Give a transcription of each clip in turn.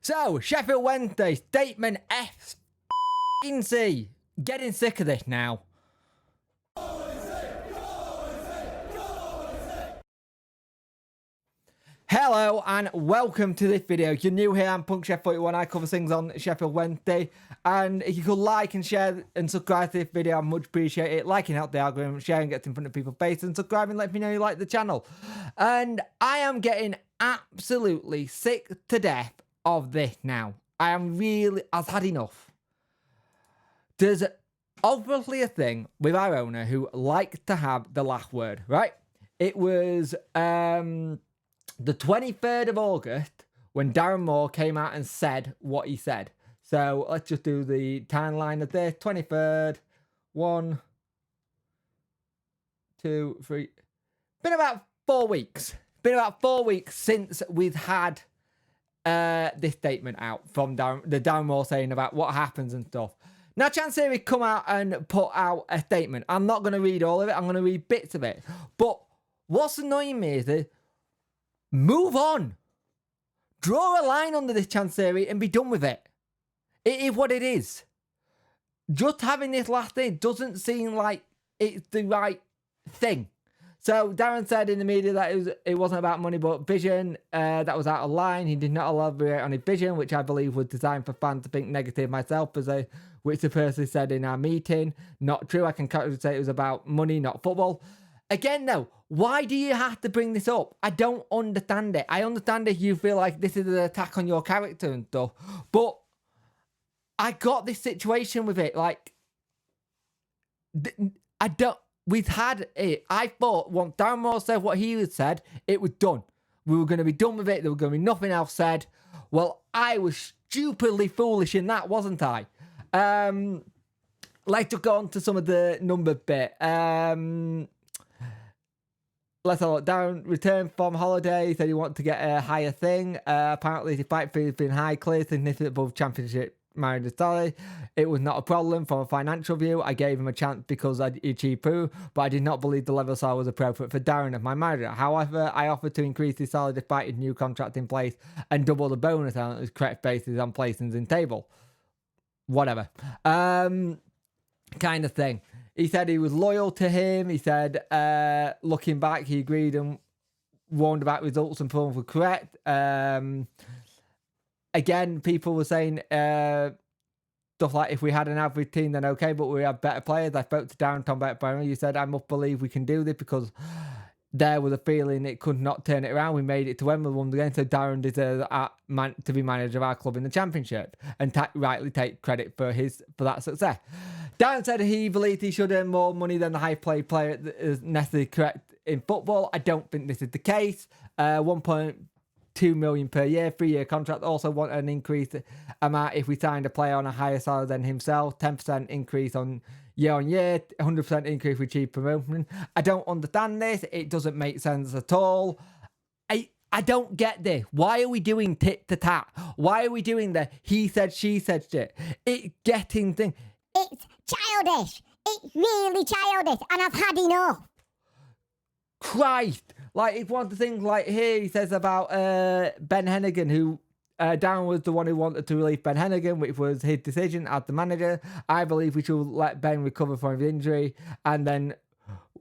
So, Sheffield Wednesday statement FC. Getting sick of this now. Hello and welcome to this video. If you're new here, I'm PunkChef41. I cover things on Sheffield Wednesday. And if you could like and share and subscribe to this video, I'd much appreciate it. Liking helps the algorithm, sharing gets in front of people's faces, and subscribing lets me know you like the channel. And I am getting absolutely sick to death of this now. I've had enough. There's obviously a thing with our owner who likes to have the last word, right? It was the 23rd of August when Darren Moore came out and said what he said. So let's just do the timeline of this. 23rd, 1, 2, 3. Been about 4 weeks. Been about 4 weeks since we've had this statement out from Darren Moore saying about what happens and stuff. Now, Chansiri come out and put out a statement. I'm not going to read all of it. I'm going to read bits of it. But what's annoying me is that move on. Draw a line under this, Chansiri, and be done with it. It is what it is. Just having this last thing doesn't seem like it's the right thing. So Darren said in the media that it wasn't about money but vision. That was out of line. He did not elaborate on his vision, which I believe was designed for fans to think negative myself, which the person said in our meeting. Not true. I can say it was about money, not football. Again, though, why do you have to bring this up? I don't understand it. I understand if you feel like this is an attack on your character and stuff, but I got this situation with it. Like, we've had it. I thought once Darren Moore said what he had said, it was done. We were going to be done with it. There was going to be nothing else said. Well, I was stupidly foolish in that, wasn't I? Let's just go on to some of the number bit. Let's have a look. Darren returned from holiday. He said he wanted to get a higher thing. Apparently, the fight fee has been high, clear, significant above championship manager salary. It was not a problem from a financial view. I gave him a chance because I achieved proof, but I did not believe the level of salary was appropriate for Darren as my manager. However, I offered to increase his salary despite his new contract in place and double the bonus on his correct basis on placings in table. Whatever. Kind of thing. He said he was loyal to him. He said, looking back, he agreed and warned about results and performance were correct. Again, people were saying stuff like, if we had an average team, then okay, but we have better players. I spoke to Darren Tom Better. You said, I must believe we can do this because there was a feeling it could not turn it around. We made it to Wembley, won the game, so Darren deserves to be manager of our club in the Championship and rightly take credit for that success. Darren said he believed he should earn more money than the high-paid player that is necessarily correct in football. I don't think this is the case. 1.2 million per year, 3-year contract. Also want an increased amount if we signed a player on a higher salary than himself. 10% increase on year, 100% increase with cheap promotion. I don't understand this. It doesn't make sense at all. I don't get this. Why are we doing tit to tat? Why are we doing the he said, she said shit? It's getting things. It's childish. It's really childish, and I've had enough. Christ. Like, it's one of the things, like, here he says about Ben Hennigan, who Darren was the one who wanted to release Ben Hennigan, which was his decision as the manager. I believe we should let Ben recover from his injury, and then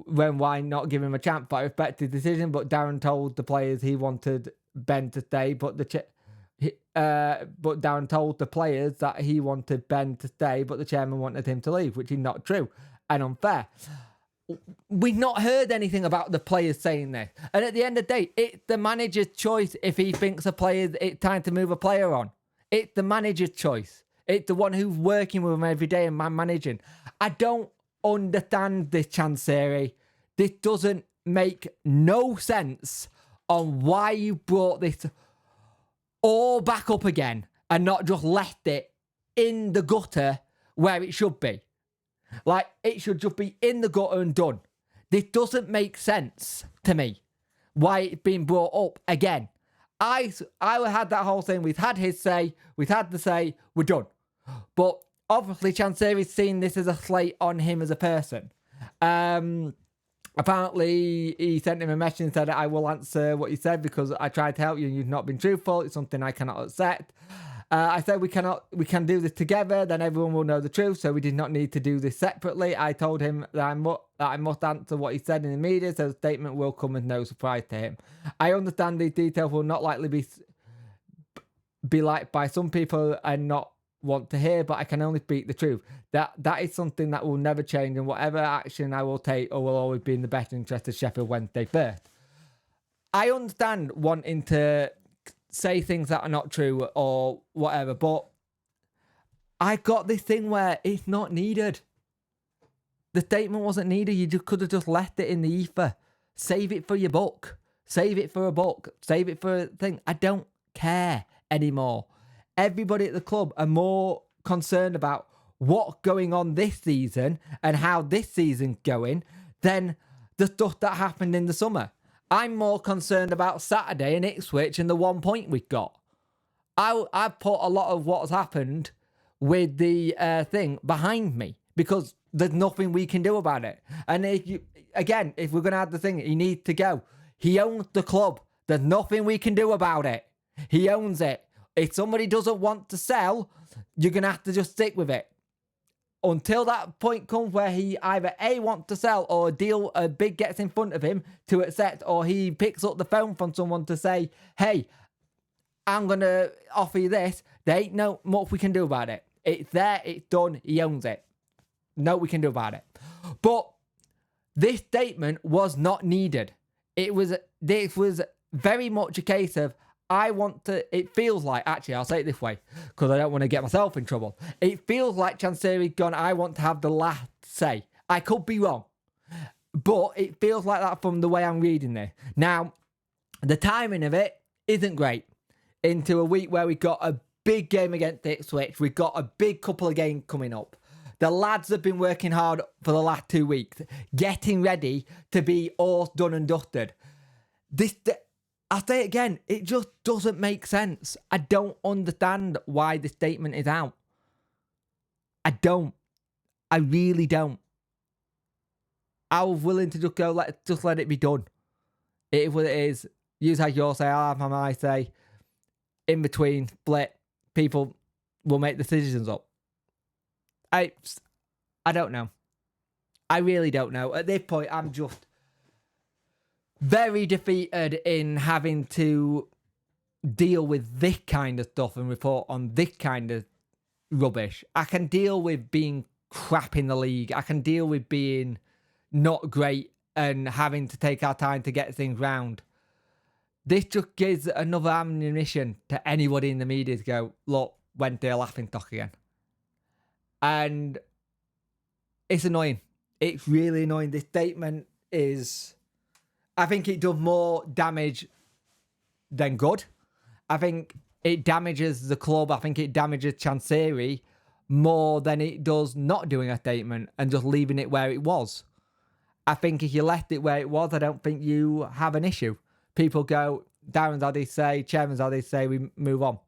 why not give him a chance? But I respect his decision, but Darren told the players he wanted Ben to stay, but Darren told the players that he wanted Ben to stay, but the chairman wanted him to leave, which is not true and unfair. We've not heard anything about the players saying this. And at the end of the day, it's the manager's choice if he thinks it's time to move a player on. It's the manager's choice. It's the one who's working with him every day and managing. I don't understand this, Chansiri. This doesn't make no sense on why you brought this all back up again and not just left it in the gutter where it should be. Like, it should just be in the gutter and done. This doesn't make sense to me. Why it's being brought up again. I had that whole thing. We've had his say. We've had the say. We're done. But obviously, Chansiri's seen this as a slate on him as a person. Apparently, he sent him a message and said, I will answer what you said because I tried to help you and you've not been truthful. It's something I cannot accept. I said we can do this together, then everyone will know the truth, so we did not need to do this separately. I told him that I must answer what he said in the media, so the statement will come as no surprise to him. I understand these details will not likely be liked by some people and not want to hear, but I can only speak the truth. That is something that will never change, and whatever action I will take will always be in the best interest of Sheffield Wednesday first. I understand wanting to say things that are not true or whatever, but I got this thing where it's not needed. The statement wasn't needed. You could have just left it in the ether. Save it for your book. Save it for a book. Save it for a thing. I don't care anymore. Everybody at the club are more concerned about what's going on this season and how this season's going than the stuff that happened in the summer. I'm more concerned about Saturday and Ipswich and the 1 point we got. I've put a lot of what's happened with the thing behind me because there's nothing we can do about it. And if we're going to have the thing, he needs to go. He owns the club. There's nothing we can do about it. He owns it. If somebody doesn't want to sell, you're going to have to just stick with it. Until that point comes where he either A, wants to sell or a big gets in front of him to accept, or he picks up the phone from someone to say, hey, I'm going to offer you this. There ain't no much we can do about it. It's there, it's done, he owns it. No we can do about it. But this statement was not needed. This was very much a case of, it feels like, actually, I'll say it this way, because I don't want to get myself in trouble. It feels like Chansiri's gone, I want to have the last say. I could be wrong, but it feels like that from the way I'm reading this. Now, the timing of it isn't great. Into a week where we got a big game against Ipswich, we've got a big couple of games coming up. The lads have been working hard for the last 2 weeks, getting ready to be all done and dusted. I'll say it again, it just doesn't make sense. I don't understand why the statement is out. I don't. I really don't. I was willing to just go, just let it be done. It is what it is. Use how you'll say, I'll have my say. In between, split, people will make decisions up. I don't know. I really don't know. At this point, I'm just very defeated in having to deal with this kind of stuff and report on this kind of rubbish. I can deal with being crap in the league. I can deal with being not great and having to take our time to get things round. This just gives another ammunition to anybody in the media to go, look, Wednesday a laughing stock again. And it's annoying. It's really annoying. This statement is, I think it does more damage than good. I think it damages the club. I think it damages Chansiri more than it does not doing a statement and just leaving it where it was. I think if you left it where it was, I don't think you have an issue. People go, Darren's had his say, Chairman's had his say, we move on.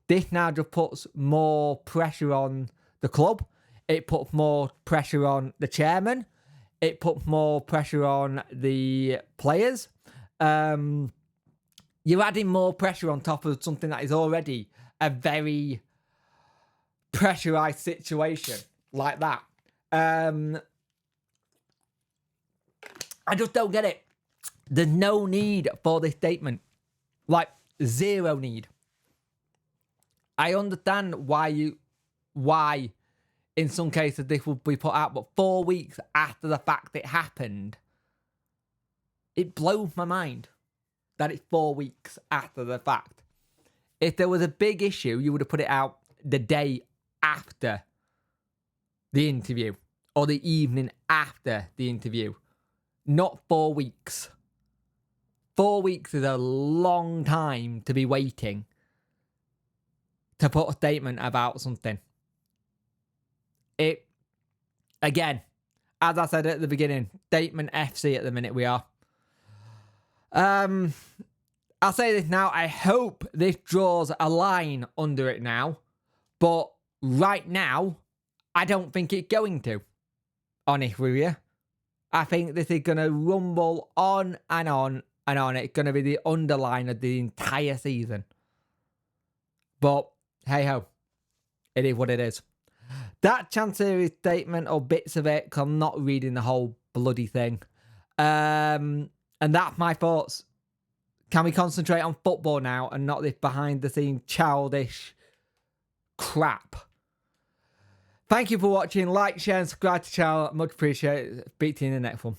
This now just puts more pressure on the club. It puts more pressure on the chairman. It puts more pressure on the players. You're adding more pressure on top of something that is already a very pressurized situation like that. I just don't get it. There's no need for this statement. Like, zero need. I understand why in some cases this will be put out, but 4 weeks after the fact it happened, it blows my mind that it's 4 weeks after the fact. If there was a big issue, you would have put it out the day after the interview or the evening after the interview, not 4 weeks. 4 weeks is a long time to be waiting to put a statement about something. It, again, as I said at the beginning, statement FC at the minute we are. I'll say this now, I hope this draws a line under it now, but right now, I don't think it's going to. Honest with you. I think this is going to rumble on and on and on. It's going to be the underline of the entire season. But hey ho, it is what it is. That Chansiri statement or bits of it, 'cause I'm not reading the whole bloody thing. And that's my thoughts. Can we concentrate on football now and not this behind the scenes childish crap? Thank you for watching. Like, share, and subscribe to the channel. Much appreciated. Speak to you in the next one.